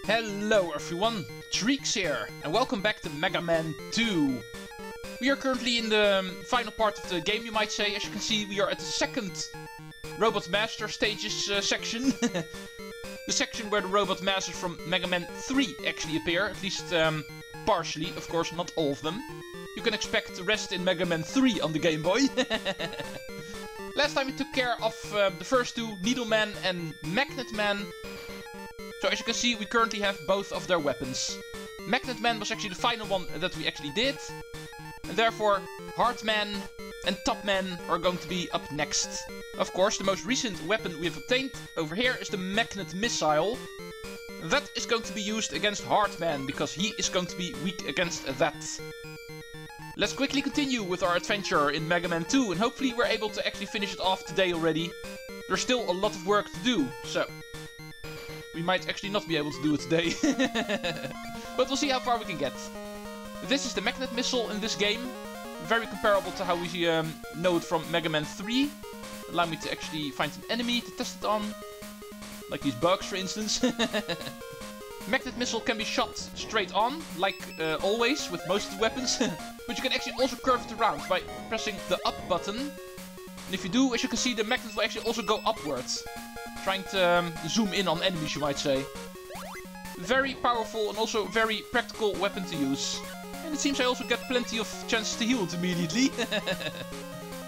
Hello everyone, Treecks here, and welcome back to Mega Man 2. We are currently in the final part of the game, you might say. As you can see, we are at the second Robot Master stages section. The section where the Robot Masters from Mega Man 3 actually appear, at least partially, of course, not all of them. You can expect the rest in Mega Man 3 on the Game Boy. Last time we took care of the first two, Needle Man and Magnet Man. So as you can see, we currently have both of their weapons. Magnet Man was actually the final one that we actually did. And therefore, Heart Man and Top Man are going to be up next. Of course, the most recent weapon we have obtained over here is the Magnet Missile. That is going to be used against Heart Man, because he is going to be weak against that. Let's quickly continue with our adventure in Mega Man 2, and hopefully we're able to actually finish it off today already. There's still a lot of work to do, so we might actually not be able to do it today. But we'll see how far we can get. This is the Magnet Missile in this game. Very comparable to how we know it from Mega Man 3. Allow me to actually find an enemy to test it on. Like these bugs, for instance. Magnet Missile can be shot straight on, like always with most of the weapons. But you can actually also curve it around by pressing the up button. And if you do, as you can see, the magnet will actually also go upwards. Trying to zoom in on enemies, you might say. Very powerful and also very practical weapon to use. And it seems I also get plenty of chances to heal it immediately.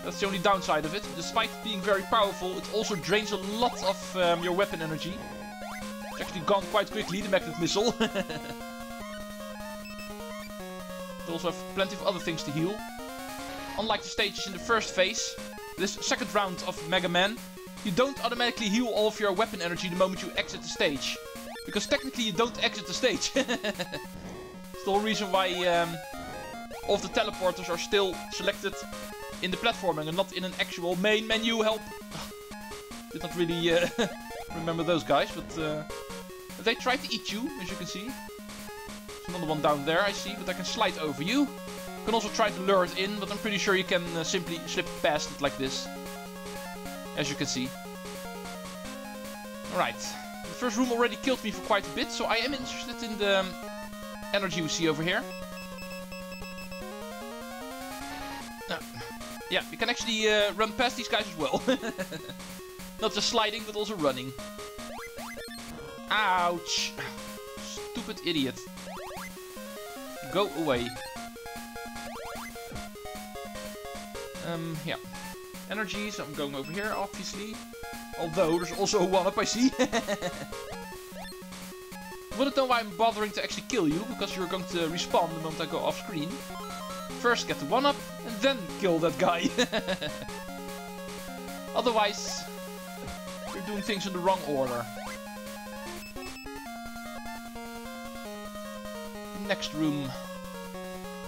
That's the only downside of it. Despite being very powerful, it also drains a lot of your weapon energy. It's actually gone quite quickly, the Magnet Missile. It also have plenty of other things to heal. Unlike the stages in the first phase, this second round of Mega Man, you don't automatically heal all of your weapon energy the moment you exit the stage. Because technically you don't exit the stage. It's the whole reason why all of the teleporters are still selected in the platforming and not in an actual main menu. Help! Did not really remember those guys, but they tried to eat you, as you can see. There's another one down there, I see, but I can slide over you. You can also try to lure it in, but I'm pretty sure you can simply slip past it like this. As you can see. Alright. The first room already killed me for quite a bit, so I am interested in the energy we see over here. Yeah, you can actually run past these guys as well. Not just sliding, but also running. Ouch! Stupid idiot. Go away. Yeah. Energy, so I'm going over here, obviously. Although, there's also a one-up, I see. Wouldn't know why I'm bothering to actually kill you, because you're going to respawn the moment I go off screen. First get the one-up, and then kill that guy. Otherwise, you're doing things in the wrong order. Next room.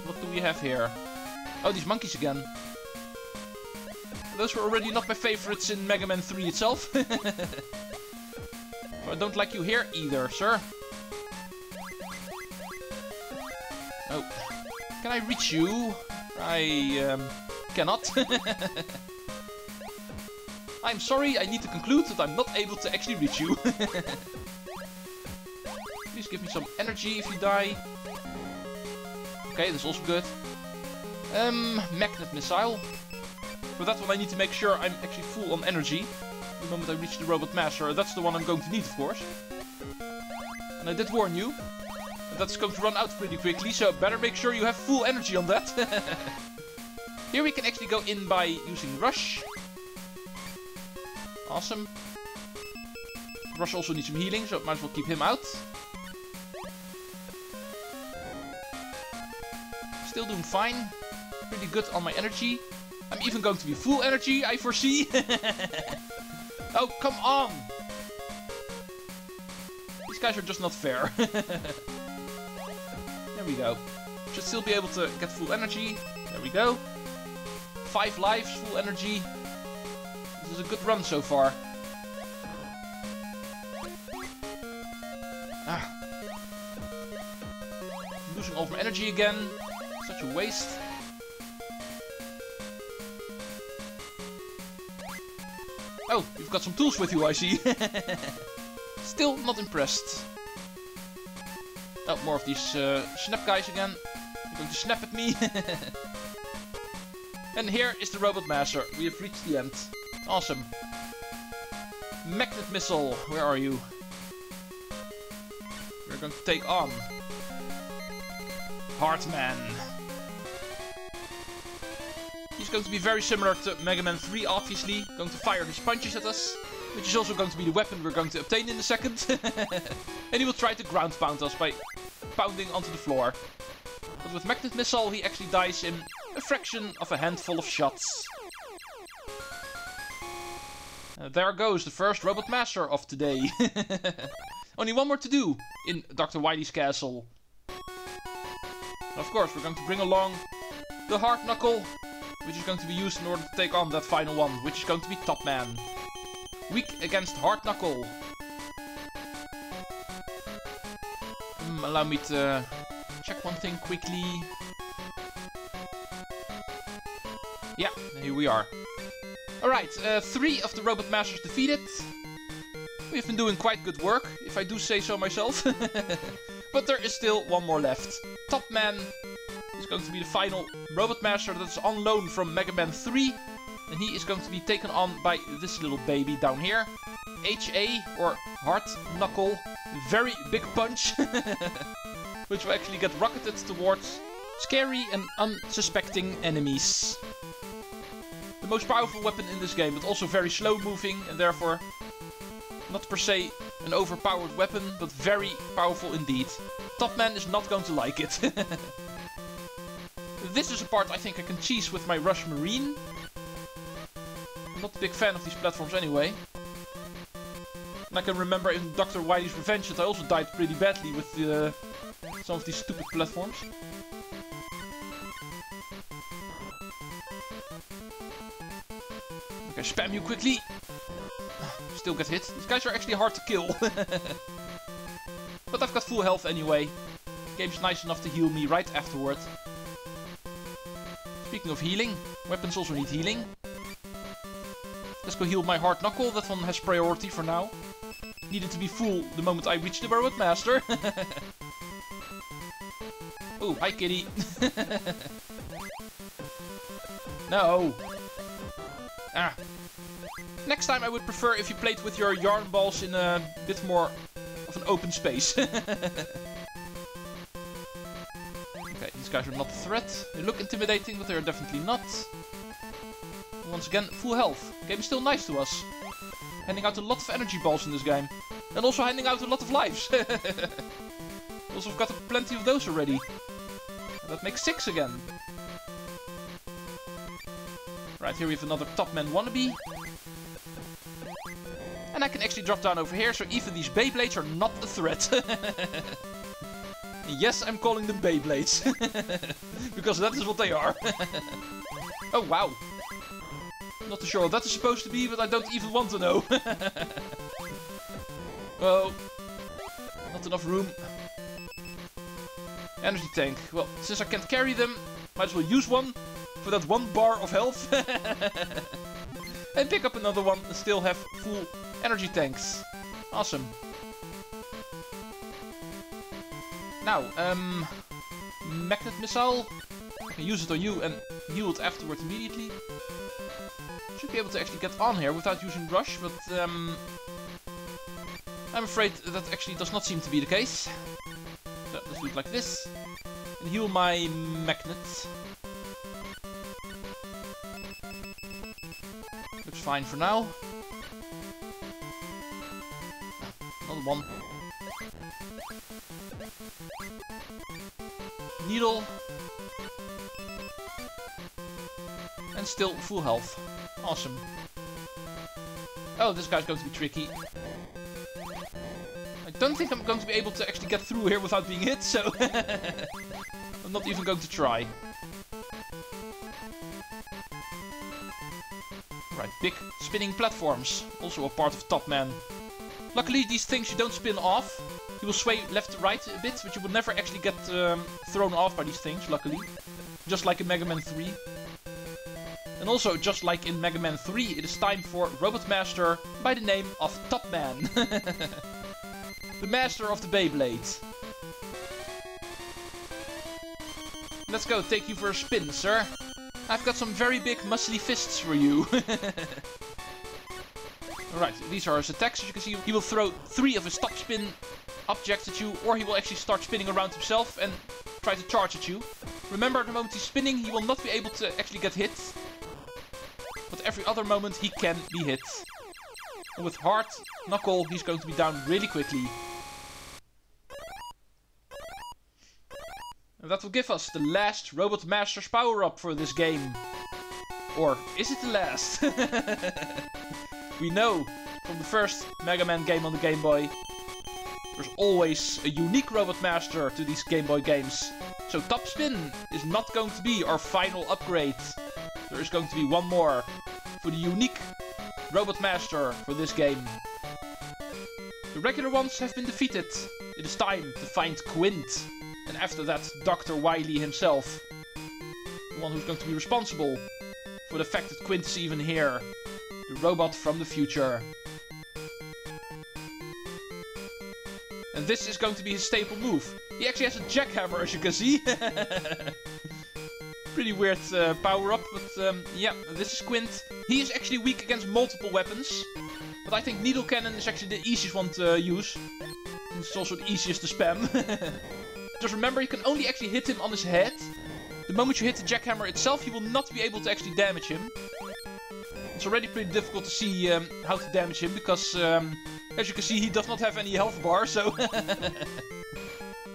What do we have here? Oh, these monkeys again. Those were already not my favorites in Mega Man 3 itself. So I don't like you here either, sir. Oh. Can I reach you? I cannot. I'm sorry, I need to conclude that I'm not able to actually reach you. Please give me some energy if you die. Okay, that's also good. Magnet Missile. For that one I need to make sure I'm actually full on energy. The moment I reach the Robot Master, that's the one I'm going to need, of course. And I did warn you. And that's going to run out pretty quickly, so better make sure you have full energy on that. Here we can actually go in by using Rush. Awesome. Rush also needs some healing, so might as well keep him out. Still doing fine. Pretty good on my energy. I'm even going to be full energy, I foresee. Oh, come on! These guys are just not fair. There we go. Should still be able to get full energy. There we go. 5 lives, full energy. This is a good run so far. Losing all of my energy again. Such a waste. Oh, you've got some tools with you, I see. Still not impressed. Oh, more of these snap guys again. They're going to snap at me. And here is the Robot Master. We have reached the end. Awesome. Magnet Missile, where are you? We're going to take on Heartman. He's going to be very similar to Mega Man 3, obviously. Going to fire his punches at us, which is also going to be the weapon we're going to obtain in a second. And he will try to ground pound us by pounding onto the floor. But with Magnet Missile, he actually dies in a fraction of a handful of shots. There goes the first Robot Master of today. Only one more to do in Dr. Wily's castle. And of course, we're going to bring along the Hard Knuckle, which is going to be used in order to take on that final one, which is going to be Top Man. Weak against Hard Knuckle. Allow me to check one thing quickly. Yeah, here we are. Alright, 3 of the Robot Masters defeated. We've been doing quite good work, if I do say so myself. But there is still one more left. Top Man is going to be the final Robot Master that's on loan from Mega Man 3. And he is going to be taken on by this little baby down here. HA, or Hard Knuckle. Very big punch. Which will actually get rocketed towards scary and unsuspecting enemies. The most powerful weapon in this game, but also very slow moving and therefore not per se an overpowered weapon, but very powerful indeed. Top Man is not going to like it. This is a part I think I can cheese with my Rush Marine. I'm not a big fan of these platforms anyway. And I can remember in Dr. Wily's Revenge that I also died pretty badly with some of these stupid platforms. Okay, spam you quickly. Still get hit. These guys are actually hard to kill. But I've got full health anyway. The game's nice enough to heal me right afterward. Speaking of healing, weapons also need healing. Let's go heal my Hard Knuckle. That one has priority for now. Needed to be full the moment I reach the Robot Master. Oh, hi kitty. No. Ah. Next time I would prefer if you played with your yarn balls in a bit more of an open space. Okay, these guys are not a threat. They look intimidating, but they are definitely not. Once again, full health. The game is still nice to us. Handing out a lot of energy balls in this game. And also handing out a lot of lives. Also, I've got plenty of those already. That makes 6 again. Right, here we have another Top Man wannabe. And I can actually drop down over here, so even these Beyblades are not a threat. Yes, I'm calling them Beyblades. Because that is what they are. Oh, wow. Not too sure what that is supposed to be, but I don't even want to know. Oh. Not enough room. Energy tank. Well, since I can't carry them, might as well use one for that 1 bar of health. And pick up another one and still have full energy tanks. Awesome. Now, Magnet Missile. I can use it on you and heal it afterwards immediately. Should be able to actually get on here without using Rush, but I'm afraid that actually does not seem to be the case. So let's do it like this. And heal my magnet. Looks fine for now. Another one. Needle. And still full health. Awesome. Oh, this guy's going to be tricky. I don't think I'm going to be able to actually get through here without being hit, so I'm not even going to try. Right, big spinning platforms. Also a part of Top Man. Luckily, these things you don't spin off. You will sway left to right a bit, but you will never actually get thrown off by these things, luckily. Just like in Mega Man 3. And also, just like in Mega Man 3, it is time for Robot Master by the name of Top Man. The master of the Beyblade. let's go take you for a spin, sir. I've got some very big muscly fists for you. Alright, these are his attacks. As you can see, he will throw 3 of his top spin objects at you, or he will actually start spinning around himself and try to charge at you. Remember, the moment he's spinning, he will not be able to actually get hit. But every other moment, he can be hit. And with Hard Knuckle, he's going to be down really quickly. And that will give us the last Robot Master's power-up for this game. Or is it the last? We know from the first Mega Man game on the Game Boy, there's always a unique Robot Master to these Game Boy games. So Top Spin is not going to be our final upgrade. There is going to be one more for the unique Robot Master for this game. The regular ones have been defeated. It is time to find Quint. And after that, Dr. Wily himself. The one who's going to be responsible for the fact that Quint is even here. The robot from the future. And this is going to be his staple move. He actually has a Jackhammer, as you can see. Pretty weird power-up, but yeah, this is Quint. He is actually weak against multiple weapons. But I think Needle Cannon is actually the easiest one to use. It's also the easiest to spam. Just remember, you can only actually hit him on his head. The moment you hit the Jackhammer itself, you will not be able to actually damage him. It's already pretty difficult to see how to damage him, because as you can see, he does not have any health bar, so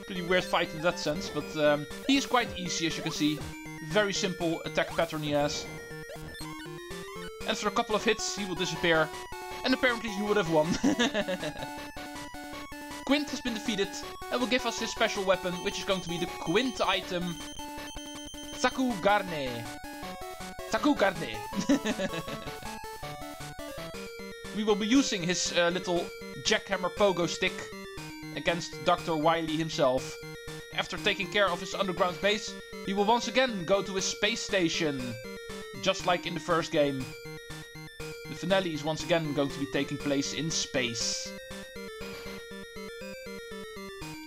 pretty weird fight in that sense, but he is quite easy, as you can see. Very simple attack pattern he has. And for a couple of hits, he will disappear, and apparently he would have won. Quint has been defeated, and will give us his special weapon, which is going to be the Quint item, Sakugarne. Sakugarne. We will be using his little Jackhammer Pogo stick against Dr. Wily himself. After taking care of his underground base, he will once again go to his space station. Just like in the first game. The finale is once again going to be taking place in space.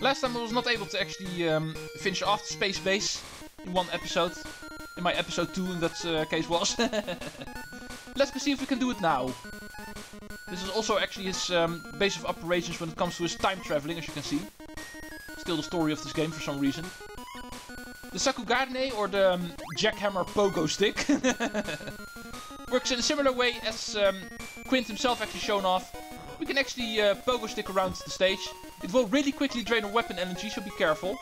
Last time I was not able to actually finish off the space base in one episode. In my episode 2 in that case was. Let's go see if we can do it now. This is also actually his base of operations when it comes to his time traveling, as you can see. Still the story of this game for some reason. The Sakugarne, or the Jackhammer Pogo stick, works in a similar way as Quint himself actually shown off. We can actually Pogo stick around the stage. It will really quickly drain our weapon energy, so be careful.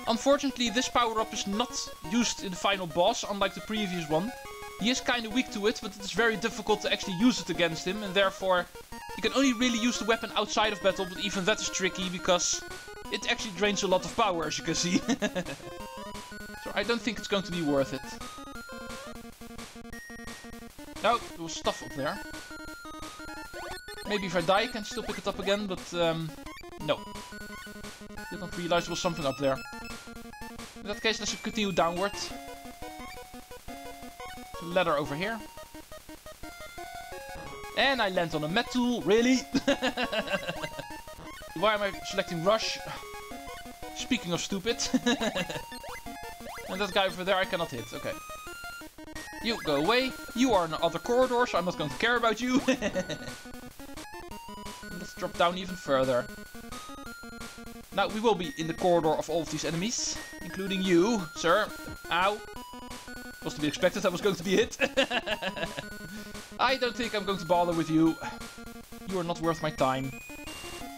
Unfortunately, this power-up is not used in the final boss, unlike the previous one. He is kind of weak to it, but it's very difficult to actually use it against him, and therefore you can only really use the weapon outside of battle, but even that is tricky, because it actually drains a lot of power, as you can see. So I don't think it's going to be worth it. No, there was stuff up there. Maybe if I die I can still pick it up again, but no. Did not realize there was something up there. In that case, let's continue downward. There's a ladder over here. And I land on a med tool, really? Why am I selecting Rush? Speaking of stupid. And that guy over there I cannot hit, okay. You, go away. You are in the other corridor, so I'm not going to care about you. Let's drop down even further. Now, we will be in the corridor of all of these enemies, including you, sir. Ow. Was to be expected, I was going to be hit. I don't think I'm going to bother with you. You are not worth my time.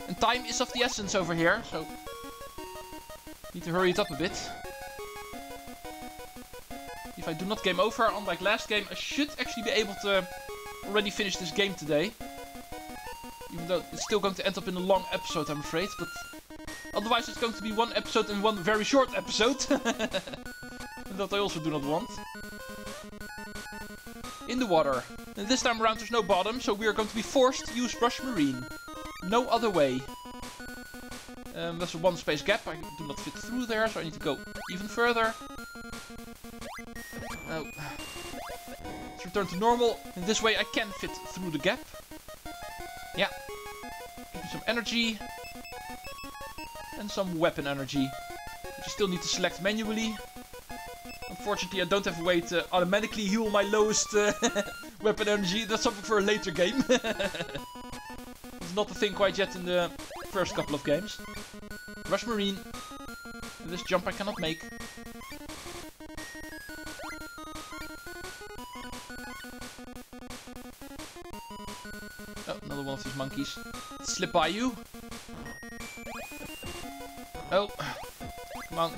And time is of the essence over here, so need to hurry it up a bit. If I do not game over, unlike last game, I should actually be able to already finish this game today. Even though it's still going to end up in a long episode, I'm afraid. But otherwise it's going to be one episode and one very short episode. And that I also do not want. In the water. And this time around there's no bottom, so we are going to be forced to use Rush Marine. No other way. There's a one space gap. I do not fit through there, so I need to go even further. Oh. Let's return to normal. In this way I can fit through the gap. Yeah. Give me some energy. And some weapon energy. Which you still need to select manually. Unfortunately, I don't have a way to automatically heal my lowest weapon energy. That's something for a later game. It's not a thing quite yet in the first couple of games. Rush Marine. This jump I cannot make. Oh, another one of these monkeys. Slip by you. Oh, come on.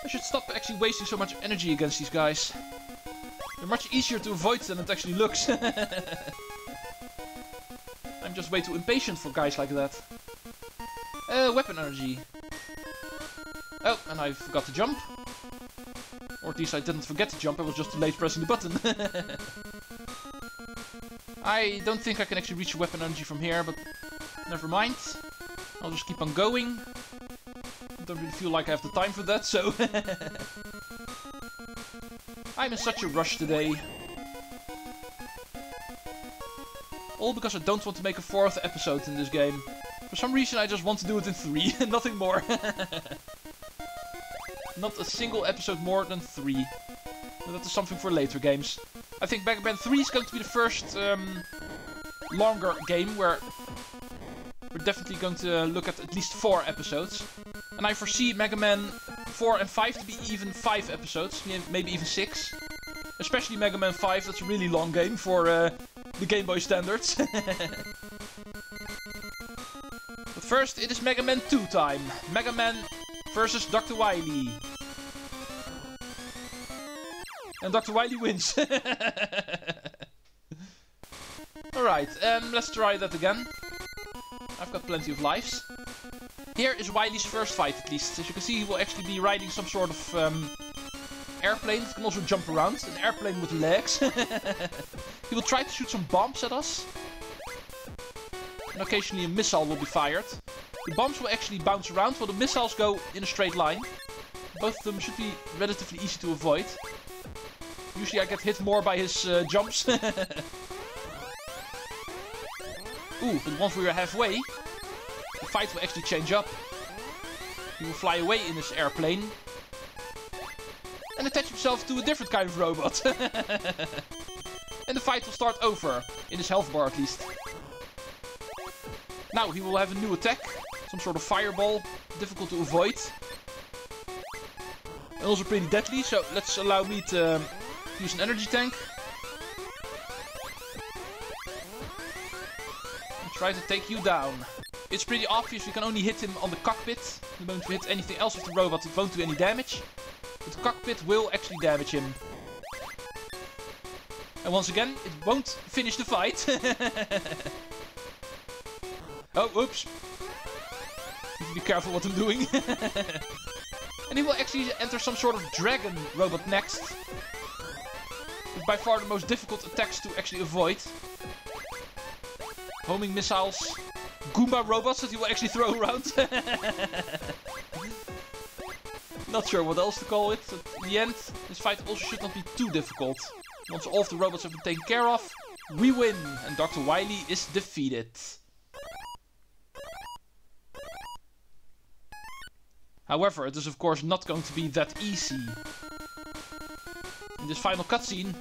I should stop actually wasting so much energy against these guys. They're much easier to avoid than it actually looks. I'm just way too impatient for guys like that. Weapon energy. Oh, and I forgot to jump. Or at least I didn't forget to jump, I was just too late pressing the button. I don't think I can actually reach weapon energy from here, but never mind. I'll just keep on going. I don't really feel like I have the time for that, so... I'm in such a rush today. All because I don't want to make a 4th episode in this game. For some reason I just want to do it in 3, nothing more. Not a single episode more than 3. But that is something for later games. I think Mega Man 3 is going to be the first longer game where we're definitely going to look at least 4 episodes. And I foresee Mega Man 4 and 5 to be even 5 episodes, maybe even 6. Especially Mega Man 5, that's a really long game for the Game Boy standards. But first, it is Mega Man 2 time. Mega Man versus Dr. Wily. And Dr. Wily wins. Alright, let's try that again. I've got plenty of lives. Here is Wily's first fight, at least. As you can see, he will actually be riding some sort of airplane. It can also jump around. An airplane with legs. He will try to shoot some bombs at us. And occasionally a missile will be fired. The bombs will actually bounce around, while the missiles go in a straight line. Both of them should be relatively easy to avoid. Usually I get hit more by his jumps. Ooh, but once we are halfway, the fight will actually change up. He will fly away in his airplane. And attach himself to a different kind of robot. And the fight will start over, in his health bar at least. Now he will have a new attack. Some sort of fireball, difficult to avoid. And also pretty deadly, so let's allow me to use an energy tank. And try to take you down. It's pretty obvious we can only hit him on the cockpit. The moment we hit anything else with the robot, it won't do any damage. But the cockpit will actually damage him. And once again, it won't finish the fight. Oh, oops. Need to be careful what I'm doing. And he will actually enter some sort of dragon robot next. With by far the most difficult attacks to actually avoid. Homing missiles. Goomba robots that he will actually throw around. Not sure what else to call it. In the end, this fight also should not be too difficult. Once all of the robots have been taken care of, we win. And Dr. Wily is defeated. However, it is of course not going to be that easy. In this final cutscene,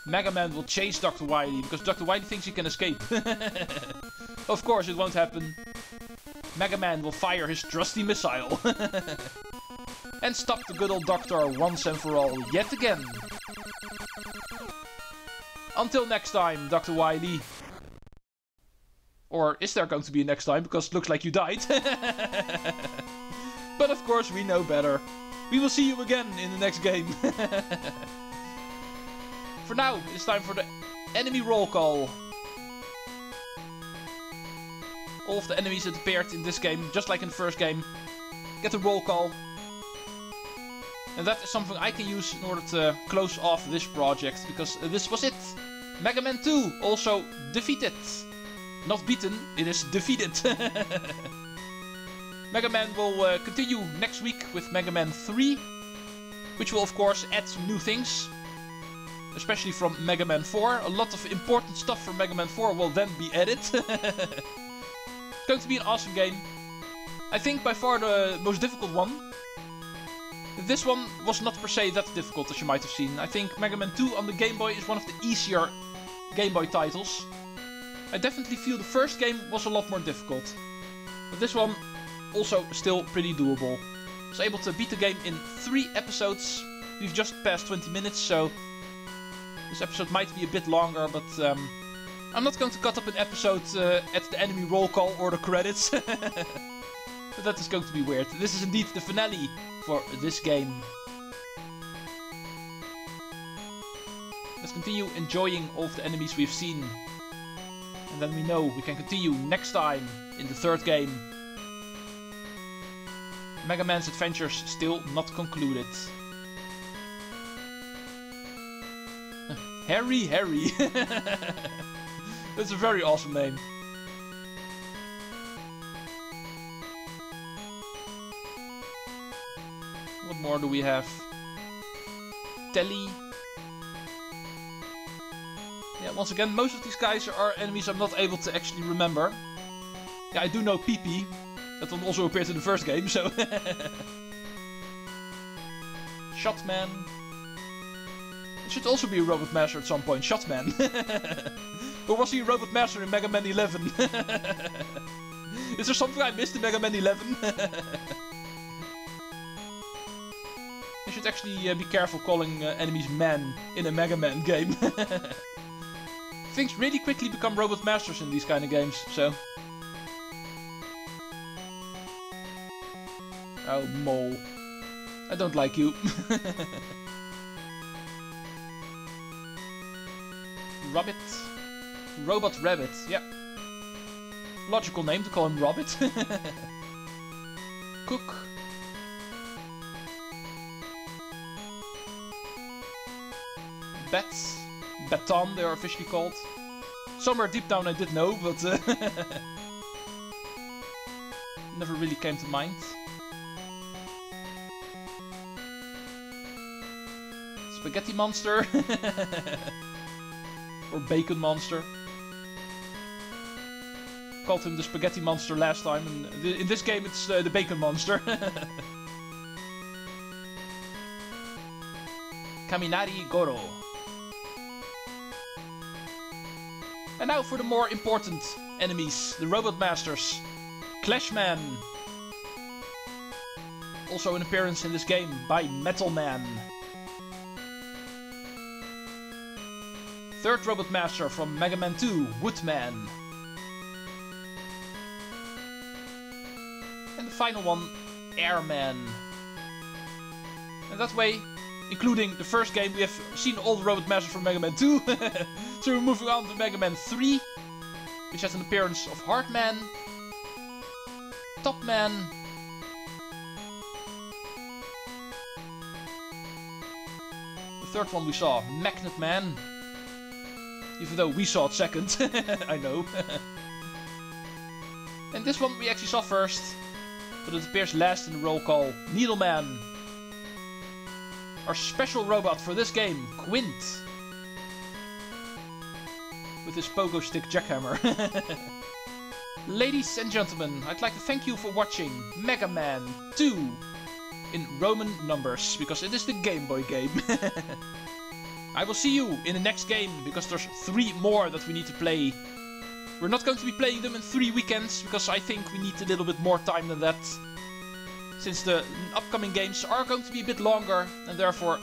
Mega Man will chase Dr. Wily because Dr. Wily thinks he can escape. Of course it won't happen. Mega Man will fire his trusty missile. And stop the good old Doctor once and for all, yet again. Until next time, Dr. Wily. Or is there going to be a next time, because it looks like you died. But of course we know better. We will see you again in the next game. For now, it's time for the enemy roll call. All of the enemies that appeared in this game, just like in the first game, get a roll call. And that is something I can use in order to close off this project, because this was it. Mega Man 2 also defeated. Not beaten, it is defeated. Mega Man will continue next week with Mega Man 3, which will of course add some new things, especially from Mega Man 4. A lot of important stuff from Mega Man 4 will then be added. It's going to be an awesome game. I think by far the most difficult one. This one was not per se that difficult, as you might have seen. I think Mega Man 2 on the Game Boy is one of the easier Game Boy titles. I definitely feel the first game was a lot more difficult. But this one, also still pretty doable. I was able to beat the game in 3 episodes. We've just passed 20 minutes, so this episode might be a bit longer, but I'm not going to cut up an episode at the enemy roll call or the credits. But that is going to be weird. This is indeed the finale for this game. Let's continue enjoying all of the enemies we've seen. And then we know we can continue next time in the 3rd game. Mega Man's adventures still not concluded. Harry. That's a very awesome name. What more do we have? Telly. Yeah, once again, most of these guys are enemies I'm not able to actually remember. Yeah, I do know Pee-Pee. That one also appeared in the first game, so... Shotman. It should also be a Robot Master at some point, Shotman. Or was he a Robot Master in Mega Man 11? Is there something I missed in Mega Man 11? I should actually be careful calling enemies men in a Mega Man game. Things really quickly become Robot Masters in these kind of games, so... Oh, mole. I don't like you. Rabbit. Robot Rabbit, yeah. Logical name to call him Rabbit. Cook. Bats. Baton, they are officially called. Somewhere deep down I did know, but never really came to mind. Spaghetti Monster. Or Bacon Monster. Called him the Spaghetti Monster last time, and in this game it's the Bacon Monster. Kaminari Goro. And now for the more important enemies, the Robot Masters. Clashman. Also an appearance in this game by Metal Man. 3rd Robot Master from Mega Man 2, Woodman. And the final one, Airman. And that way, including the first game, we have seen all the Robot Masters from Mega Man 2. So we're moving on to Mega Man 3, which has an appearance of Heartman, Topman, the 3rd one we saw, Magnet Man. Even though we saw it second, I know. And this one we actually saw first, but it appears last in the roll call, Needleman. Our special robot for this game, Quint. With his pogo stick jackhammer. Ladies and gentlemen, I'd like to thank you for watching Mega Man 2 in Roman numbers, because it is the Game Boy game. I will see you in the next game, because there's 3 more that we need to play. We're not going to be playing them in 3 weekends, because I think we need a little bit more time than that. Since the upcoming games are going to be a bit longer, and therefore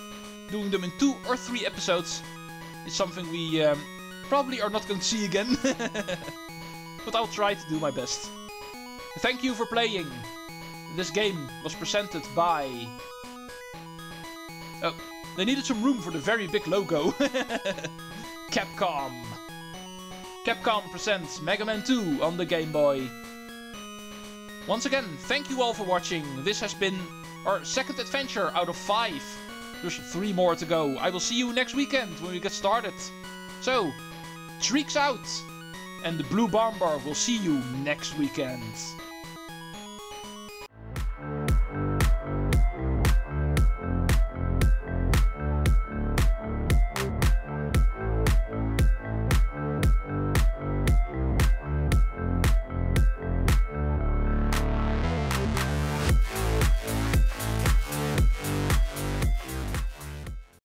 doing them in 2 or 3 episodes is something we probably are not going to see again. But I'll try to do my best. Thank you for playing. This game was presented by... Oh, they needed some room for the very big logo. Capcom. Capcom presents Mega Man 2 on the Game Boy. Once again, thank you all for watching. This has been our 2nd adventure out of 5. There's 3 more to go. I will see you next weekend when we get started. So, Treecks out! And the Blue Bomber will see you next weekend.